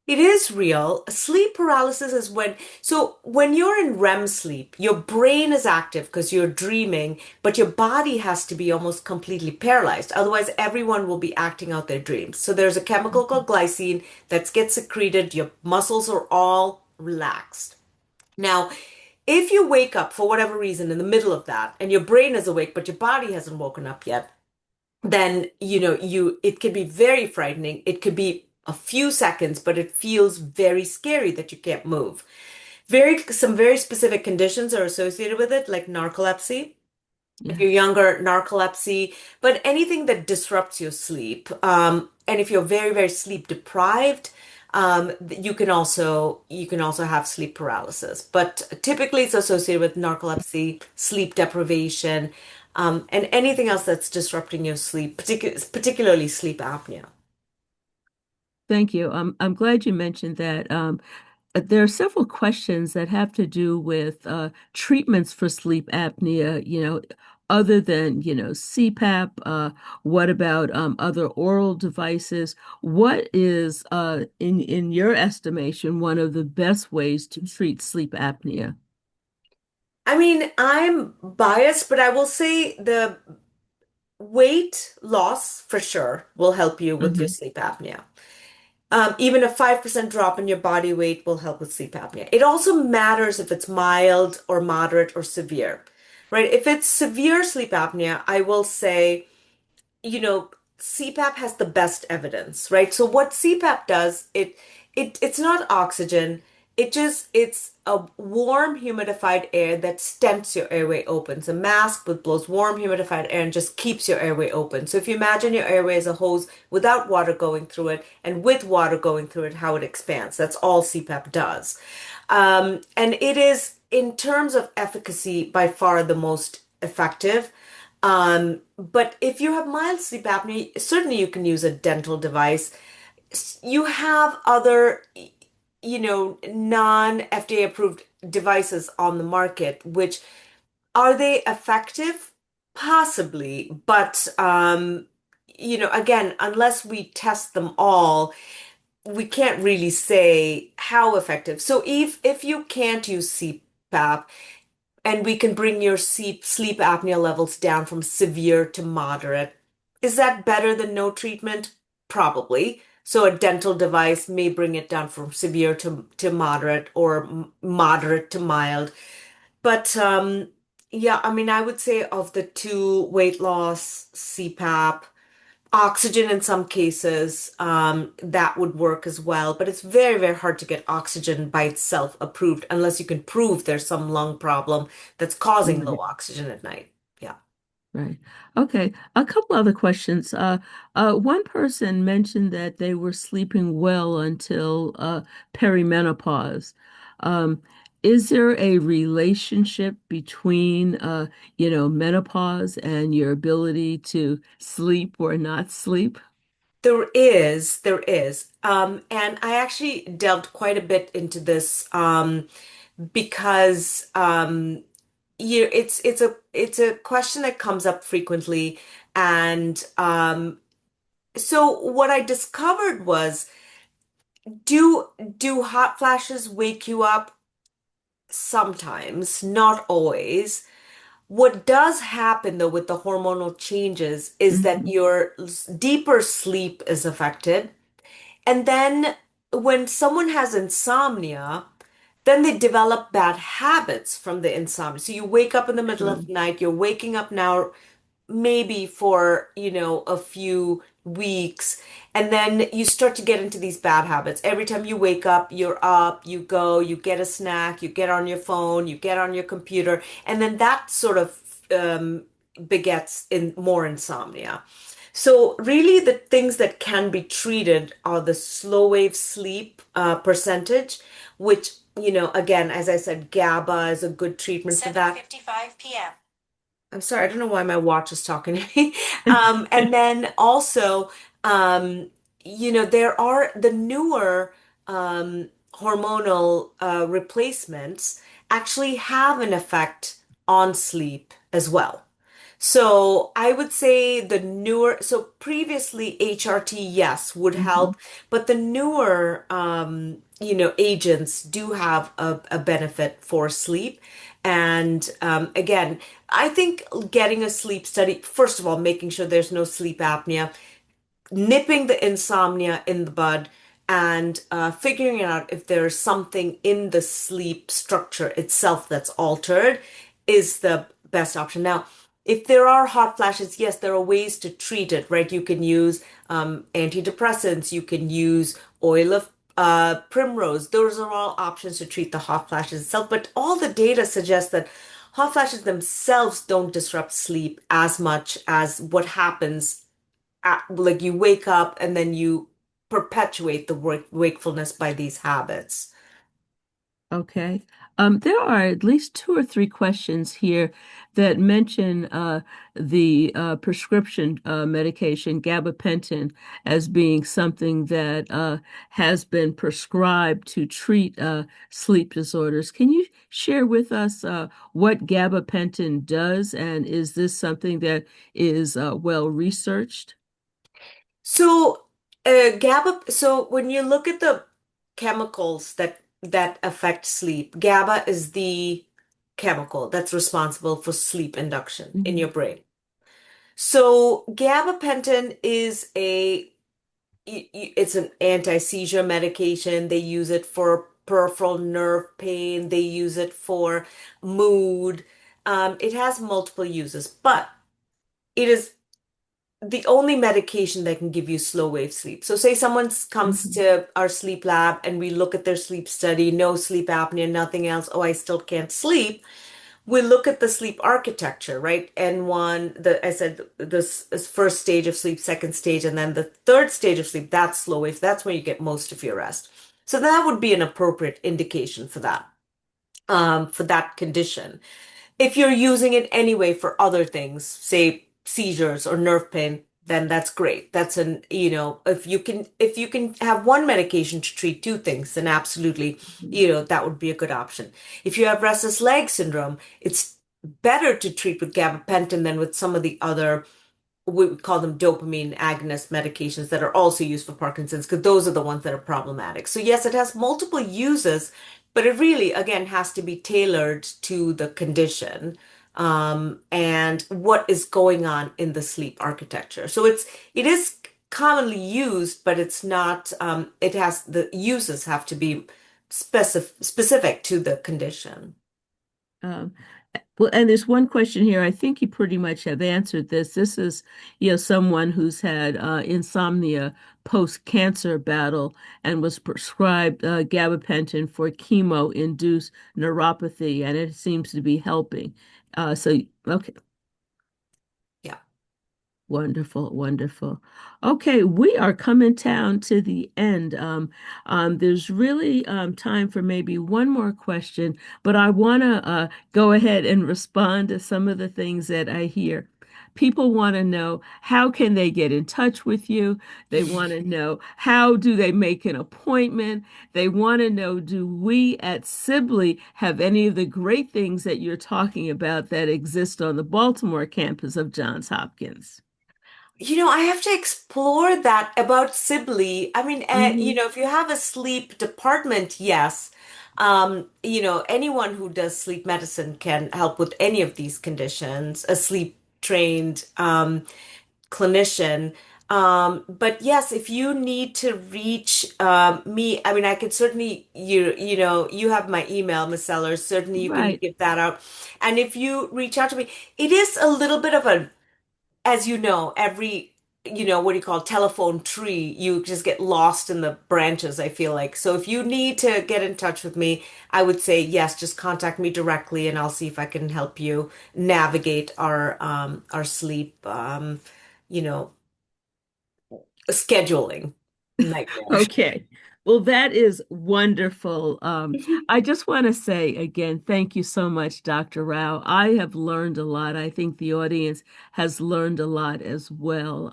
It is real. Sleep paralysis is when you're in REM sleep, your brain is active because you're dreaming, but your body has to be almost completely paralyzed. Otherwise, everyone will be acting out their dreams. So there's a chemical called glycine that gets secreted. Your muscles are all relaxed. Now, if you wake up for whatever reason in the middle of that and your brain is awake, but your body hasn't woken up yet, then it can be very frightening. It could be a few seconds, but it feels very scary that you can't move. Some very specific conditions are associated with it, like narcolepsy. If
Yeah.
you're younger, narcolepsy, but anything that disrupts your sleep. And if you're very, very sleep deprived, you can also have sleep paralysis. But typically, it's associated with narcolepsy, sleep deprivation, and anything else that's disrupting your sleep, particularly sleep apnea.
Thank you. I'm glad you mentioned that. There are several questions that have to do with treatments for sleep apnea, other than, CPAP. What about other oral devices? What is, in your estimation, one of the best ways to treat sleep apnea?
I mean, I'm biased, but I will say the weight loss for sure will help you with your
Hmm.
sleep apnea. Even a 5% drop in your body weight will help with sleep apnea. It also matters if it's mild or moderate or severe, right? If it's severe sleep apnea, I will say you know, CPAP has the best evidence, right? So what CPAP does, it's not oxygen. It's a warm humidified air that stents your airway open. It's a mask that blows warm humidified air and just keeps your airway open. So if you imagine your airway as a hose without water going through it and with water going through it, how it expands. That's all CPAP does. And it is, in terms of efficacy, by far the most effective. But if you have mild sleep apnea, certainly you can use a dental device. You have other, non-FDA approved devices on the market, which are they effective? Possibly, but again, unless we test them all, we can't really say how effective. So if you can't use CPAP, and we can bring your sleep apnea levels down from severe to moderate. Is that better than no treatment? Probably. So a dental device may bring it down from severe to moderate or moderate to mild. But yeah, I mean, I would say of the two, weight loss, CPAP, oxygen in some cases, that would work as well. But it's very, very hard to get oxygen by itself approved unless you can prove there's some lung problem that's causing low
Right.
oxygen at night. Yeah.
Right. Okay. A couple other questions. One person mentioned that they were sleeping well until perimenopause. Um, is there a relationship between, menopause and your ability to sleep or not sleep?
There is. And I actually delved quite a bit into this because it's a question that comes up frequently, and so what I discovered was do hot flashes wake you up? Sometimes, not always. What does happen though with the hormonal changes is that
Hmm.
your deeper sleep is affected. And then when someone has insomnia, then they develop bad habits from the insomnia. So you wake up in the middle of
True.
the night, you're waking up now maybe for, a few weeks, and then you start to get into these bad habits. Every time you wake up, you go, you get a snack, you get on your phone, you get on your computer, and then that sort of begets in more insomnia. So really the things that can be treated are the slow wave sleep percentage, which, again, as I said, GABA is a good treatment for that. 7:55 p.m. I'm sorry, I don't know why my watch is talking to me. And then also, um, there are the newer hormonal replacements actually have an effect on sleep as well. So I would say so previously HRT, yes, would
Hmm.
help, but the newer, agents do have a benefit for sleep. And again, I think getting a sleep study, first of all, making sure there's no sleep apnea, nipping the insomnia in the bud, and figuring out if there's something in the sleep structure itself that's altered is the best option. Now, if there are hot flashes, yes, there are ways to treat it, right? You can use antidepressants, you can use oil of primrose. Those are all options to treat the hot flashes itself. But all the data suggests that hot flashes themselves don't disrupt sleep as much as what happens like you wake up and then you perpetuate the wakefulness by these habits.
Okay. There are at least two or three questions here that mention the prescription medication, gabapentin, as being something that has been prescribed to treat sleep disorders. Can you share with us what gabapentin does, and is this something that is well researched?
So, GABA, so when you look at the chemicals that affect sleep, GABA is the chemical that's responsible for sleep induction in
Mhm.
your brain. So, gabapentin is it's an anti-seizure medication. They use it for peripheral nerve pain. They use it for mood. It has multiple uses, but it is the only medication that can give you slow wave sleep. So say someone comes
Mhm.
to our sleep lab and we look at their sleep study, no sleep apnea, nothing else. Oh, I still can't sleep. We look at the sleep architecture, right? N1, I said this is first stage of sleep, second stage, and then the third stage of sleep, that's slow wave. That's when you get most of your rest. So that would be an appropriate indication for that condition. If you're using it anyway for other things, say seizures or nerve pain, then that's great. If you can have one medication to treat two things, then absolutely, that would be a good option. If you have restless leg syndrome, it's better to treat with gabapentin than with some of the other, we would call them dopamine agonist medications that are also used for Parkinson's, because those are the ones that are problematic. So yes, it has multiple uses, but it really, again, has to be tailored to the condition, and what is going on in the sleep architecture. So it is commonly used, but it's not, the uses have to be specific to the condition.
Um, well, and there's one question here. I think you pretty much have answered this. This is, someone who's had insomnia post-cancer battle and was prescribed gabapentin for chemo-induced neuropathy, and it seems to be helping. Okay.
Yeah.
Wonderful, wonderful. Okay, we are coming down to the end. There's really time for maybe one more question, but I want to go ahead and respond to some of the things that I hear. People want to know, how can they get in touch with you? They want to know, how do they make an appointment? They want to know, do we at Sibley have any of the great things that you're talking about that exist on the Baltimore campus of Johns Hopkins?
I have to explore that about Sibley. I mean,
Hmm.
if you have a sleep department, yes. Anyone who does sleep medicine can help with any of these conditions, a sleep trained clinician. But yes, if you need to reach me, I mean, I could certainly, you have my email, Miss Sellers. Certainly you can
Right.
give that out. And if you reach out to me, it is a little bit of a, as you know, every, what do you call telephone tree, you just get lost in the branches, I feel like. So if you need to get in touch with me, I would say yes, just contact me directly and I'll see if I can help you navigate our sleep you know, scheduling nightmares.
Okay. Well, that is wonderful. I just want to say again, thank you so much, Dr. Rao. I have learned a lot. I think the audience has learned a lot as well.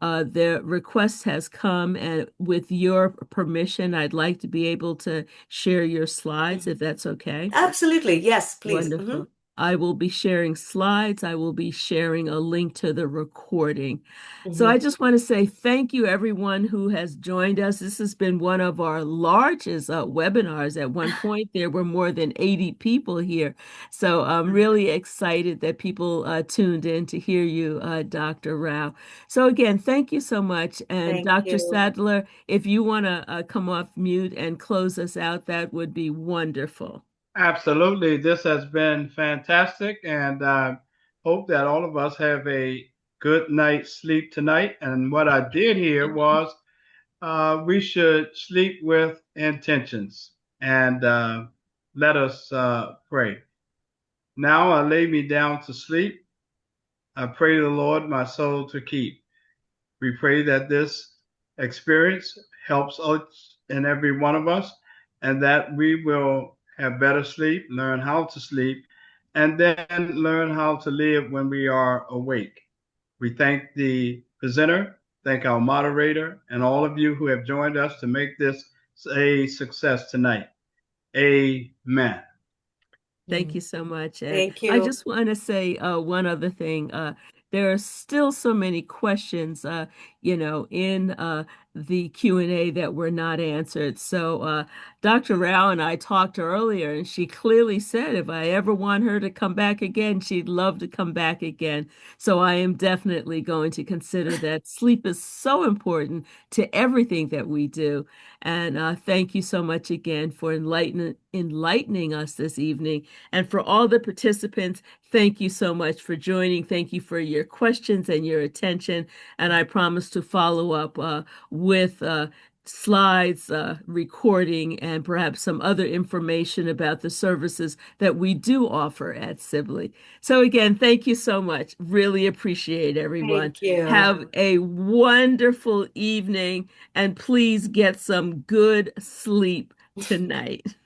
The request has come, and with your permission, I'd like to be able to share your slides, if that's okay.
Absolutely. Yes, please.
Wonderful. I will be sharing slides. I will be sharing a link to the recording. So
Hmm.
I just want to say thank you, everyone who has joined us. This has been one of our largest webinars. At one point, there were more than 80 people here. So I'm really excited that people tuned in to hear you, Dr. Rao. So again, thank you so much. And
Thank
Dr.
you.
Sadler, if you want to come off mute and close us out, that would be wonderful.
Absolutely. This has been fantastic, and hope that all of us have a good night's sleep tonight. And what I did here was we should sleep with intentions, and let us pray. Now I lay me down to sleep. I pray the Lord my soul to keep. We pray that this experience helps us and every one of us, and that we will have better sleep, learn how to sleep, and then learn how to live when we are awake. We thank the presenter, thank our moderator, and all of you who have joined us to make this a success tonight. Amen.
Thank
Mm.
you so much. And
Thank
I
you.
just want to say one other thing. There are still so many questions, in the Q&A that were not answered. So Dr. Rao and I talked earlier, and she clearly said if I ever want her to come back again, she'd love to come back again. So I am definitely going to consider that. Sleep is so important to everything that we do. And thank you so much again for enlightening us this evening. And for all the participants, thank you so much for joining. Thank you for your questions and your attention. And I promise to follow up with slides, recording, and perhaps some other information about the services that we do offer at Sibley. So again, thank you so much. Really appreciate everyone.
Thank you.
Have a wonderful evening, and please get some good sleep tonight.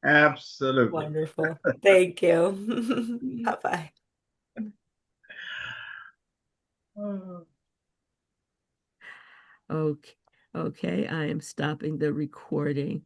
Absolutely.
Wonderful. Thank you. Bye-bye.
Okay, okay, I am stopping the recording.